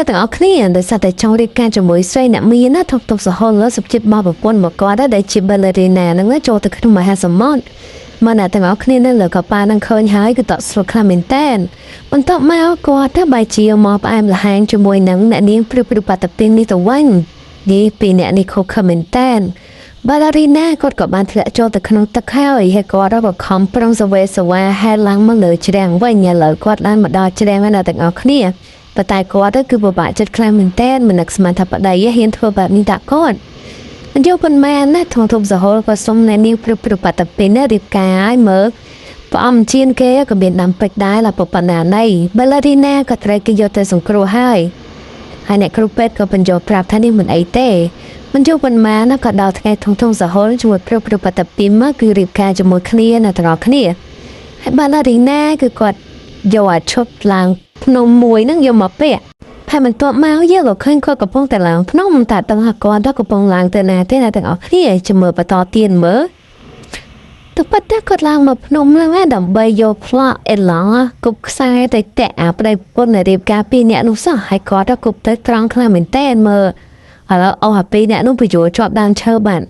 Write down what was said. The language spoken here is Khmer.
នៅទាំងអស់គ្នាដោយសារតែចង់រៀបការជាមួយស្រីអ្នកមានណាថុកតុកសហលសុខចិត្តបបប្រពន្ធមកគាត់ដែលជា ballerina នឹងចូលទៅក្នុងមហាសមុទ្រមកអ្នកទាំងអស់គ្នានៅលើកប៉ានឹងឃើញហើយគឺតក់ស្រុកខ្លាំងមែនតែនបន្ទាប់មកគាត់ទៅបាយជាមកផ្អែមល្ហែងជាមួយនឹងអ្នកនាងព្រឹបបាត់ទៅនេះទៅវិញនេះពីអ្នកនេះខុសខំមែនតែន ballerina គាត់ក៏បានធ្លាក់ចូលទៅក្នុងទឹកហើយគាត់ក៏ខំប្រឹងសវេសវ៉ាហែលឡើងមកលើជ្រាំងវិញឥឡូវគាត់បានមកដល់ជ្រាំងហើយអ្នកទាំងអស់គ្នាប៉ុន្តែគាត់គឺពិបាកចិត្តខ្លាំងមែនតែនមិននឹកស្មានថាប្តីហ៊ានធ្វើបែបនេះដាក់គាត់មិនយកប៉ុន្មានណាធំធំសហលក៏សុំអ្នកនាងព្រឹបបាត់ទៅនេះរៀបការឲ្យមើលព្រះអំជាគេក៏មានដាំពេជ្រដែរឡាប៉ុណ្ណាណៃ ballerina ក៏ត្រូវគេយកទៅសង្គ្រោះហើយអ្នកគ្រូពេទ្យក៏បញ្ជាប្រាប់ថានេះមិនអីទេមិនយកប៉ុន្មានណាក៏ដល់ថ្ងៃធំសហលជួយព្រឹបបាត់ទៅមកគឺរៀបការជាមួយគ្នានៅទាំងអស់គ្នាហើយ ballerina គឺគាត់យកអាឈុតឡើងភ្នំមួយនឹងយកមកពាក់ហើយបន្ទាប់មកយើងក៏ឃើញគាត់កំពុងតែឡើងភ្នំតែដឹងថាគាត់កំពុងឡើងទៅណាទេណាទាំងអស់គ្នាចាំមើលបន្តទៀតមើលទៅប៉ាត់តែគាត់ឡើងមកភ្នំហ្នឹងដើម្បីយកផ្លាកអេឡង់គប់ខ្សែទៅតាក់អាប្តីប្រពន្ធរៀបការពីរអ្នកនោះសោះហើយគាត់ក៏គប់ទៅត្រង់ខ្លាំងមែនតែនមើលឥឡូវអស់អាពីរអ្នកនោះបញ្យល់ជាប់ដើមឈើបាន